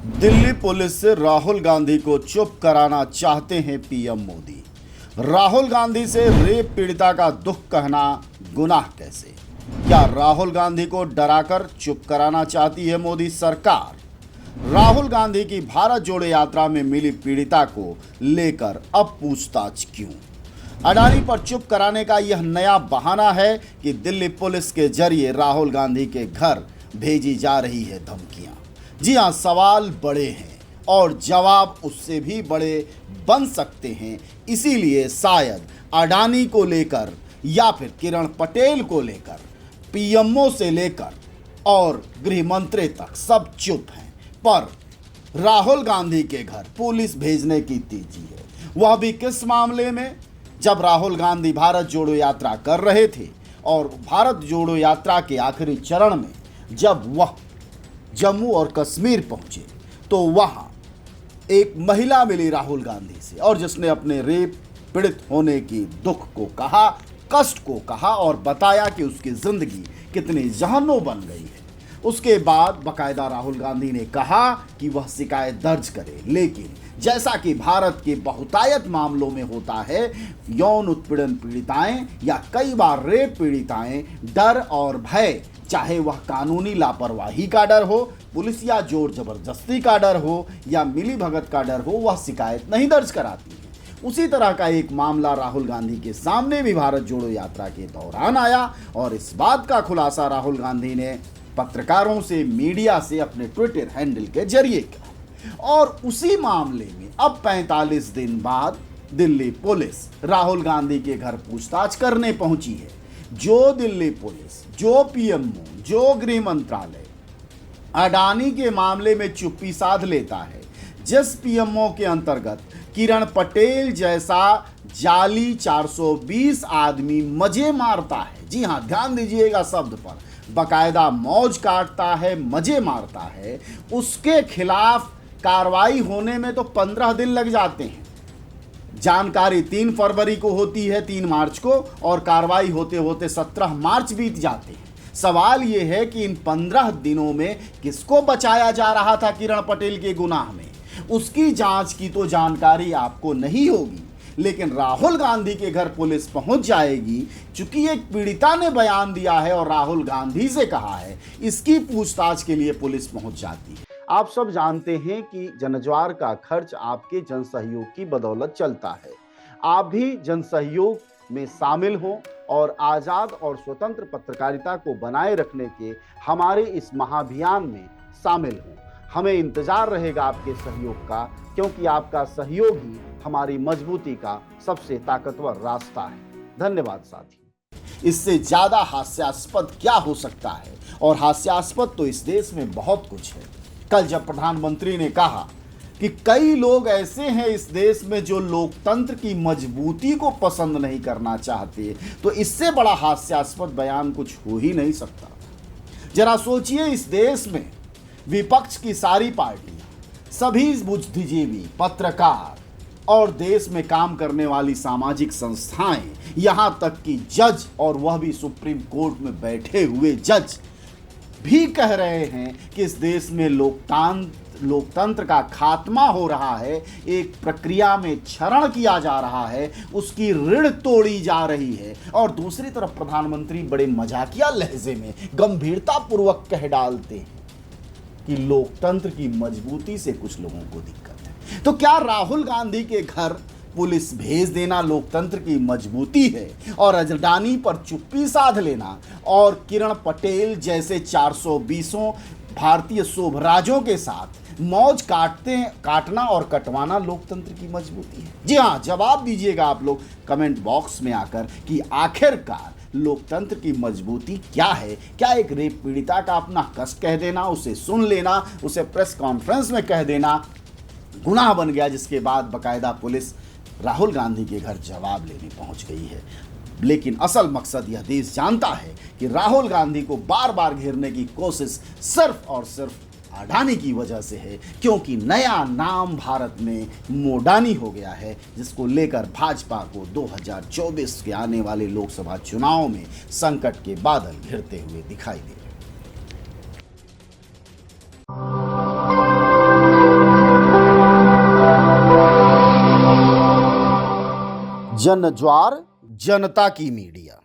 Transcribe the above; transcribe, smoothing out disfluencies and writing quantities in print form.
Delhi police से राहुल गांधी को चुप कराना चाहते हैं पीएम मोदी। राहुल गांधी से रेप पीड़िता का दुख कहना गुनाह कैसे? क्या राहुल गांधी को डराकर चुप कराना चाहती है मोदी सरकार? राहुल गांधी की भारत जोड़ो यात्रा में मिली पीड़िता को लेकर अब पूछताछ क्यों? अडानी पर चुप कराने का यह नया बहाना है कि दिल्ली पुलिस के जरिए राहुल गांधी के घर भेजी जा रही है धमकियां। जी हां, सवाल बड़े हैं और जवाब उससे भी बड़े बन सकते हैं। इसीलिए शायद अडानी को लेकर या फिर किरण पटेल को लेकर पीएमओ से लेकर और गृह मंत्री तक सब चुप हैं। पर राहुल गांधी के घर पुलिस भेजने की तेजी है, वह भी किस मामले में? जब राहुल गांधी भारत जोड़ो यात्रा कर रहे थे और भारत जोड़ो यात्रा के आखिरी चरण में जब वह जम्मू और कश्मीर पहुंचे तो वहां एक महिला मिली राहुल गांधी से और जिसने अपने रेप पीड़ित होने की दुख को कहा, कष्ट को कहा और बताया कि उसकी जिंदगी कितनी जहन्नुम बन गई है। उसके बाद बकायदा राहुल गांधी ने कहा कि वह शिकायत दर्ज करे, लेकिन जैसा कि भारत के बहुतायत मामलों में होता है, यौन उत्पीड़न पीड़िताएं या कई बार रेप पीड़िताएं डर और भय, चाहे वह कानूनी लापरवाही का डर हो, पुलिस या जोर जबरदस्ती का डर हो या मिलीभगत का डर हो, वह शिकायत नहीं दर्ज कराती है। उसी तरह का एक मामला राहुल गांधी के सामने भी भारत जोड़ो यात्रा के दौरान आया और इस बात का खुलासा राहुल गांधी ने पत्रकारों से, मीडिया से अपने ट्विटर हैंडल के जरिए किया। और उसी मामले में अब 45 दिन बाद दिल्ली पुलिस राहुल गांधी के घर पूछताछ करने पहुंची है। जो दिल्ली पुलिस, जो पीएमओ, जो गृह मंत्रालय अडानी के मामले में चुप्पी साध लेता है, जिस पीएमओ के अंतर्गत किरण पटेल जैसा जाली 420 आदमी मजे मारता है, जी हां ध्यान दीजिएगा शब्द पर, बकायदा मौज काटता है, मजे मारता है, उसके खिलाफ कार्रवाई होने में तो 15 दिन लग जाते हैं। जानकारी 3 फरवरी को होती है, 3 मार्च को, और कार्रवाई होते होते 17 मार्च बीत जाते हैं। सवाल यह है कि इन 15 दिनों में किसको बचाया जा रहा था किरण पटेल के गुनाह में? उसकी जांच की तो जानकारी आपको नहीं होगी, लेकिन राहुल गांधी के घर पुलिस पहुंच जाएगी। चूंकि एक पीड़िता ने बयान दिया है और राहुल गांधी से कहा है, इसकी पूछताछ के लिए पुलिस पहुंच जाती है। आप सब जानते हैं कि जनज्वार का खर्च आपके जनसहयोग की बदौलत चलता है। आप भी जनसहयोग में शामिल हों और आज़ाद और स्वतंत्र पत्रकारिता को बनाए रखने के हमारे इस महाअभियान में शामिल हों। हमें इंतजार रहेगा आपके सहयोग का, क्योंकि आपका सहयोग ही हमारी मजबूती का सबसे ताकतवर रास्ता है। धन्यवाद साथी। इससे ज्यादा हास्यास्पद क्या हो सकता है? और हास्यास्पद तो इस देश में बहुत कुछ है। कल जब प्रधानमंत्री ने कहा कि कई लोग ऐसे हैं इस देश में जो लोकतंत्र की मजबूती को पसंद नहीं करना चाहते, तो इससे बड़ा हास्यास्पद बयान कुछ हो ही नहीं सकता। जरा सोचिए, इस देश में विपक्ष की सारी पार्टियां, सभी बुद्धिजीवी, पत्रकार और देश में काम करने वाली सामाजिक संस्थाएं, यहां तक कि जज, और वह भी सुप्रीम कोर्ट में बैठे हुए जज भी कह रहे हैं कि इस देश में लोकतंत्र का खात्मा हो रहा है, एक प्रक्रिया में क्षरण किया जा रहा है, उसकी रीढ़ तोड़ी जा रही है। और दूसरी तरफ प्रधानमंत्री बड़े मजाकिया लहजे में गंभीरता पूर्वक कह डालते हैं कि लोकतंत्र की मजबूती से कुछ लोगों को दिक्कत है। तो क्या राहुल गांधी के घर पुलिस भेज देना लोकतंत्र की मजबूती है और अडानी पर चुप्पी साध लेना और किरण पटेल जैसे 420 भारतीय शोभराजों के साथ मौज काटना और कटवाना लोकतंत्र की मजबूती है? जी हां, जवाब दीजिएगा आप लोग कमेंट बॉक्स में आकर कि आखिरकार लोकतंत्र की मजबूती क्या है? क्या एक रेप पीड़िता का अपना कष्ट कह देना, उसे सुन लेना, उसे प्रेस कॉन्फ्रेंस में कह देना गुनाह बन गया, जिसके बाद बकायदा पुलिस राहुल गांधी के घर जवाब लेने पहुंच गई है? लेकिन असल मकसद यह देश जानता है कि राहुल गांधी को बार बार घेरने की कोशिश सिर्फ और सिर्फ अडानी की वजह से है, क्योंकि नया नाम भारत में मोडानी हो गया है, जिसको लेकर भाजपा को 2024 के आने वाले लोकसभा चुनाव में संकट के बादल घिरते हुए दिखाई दे रहे हैं। जन ज्वार जनता की मीडिया।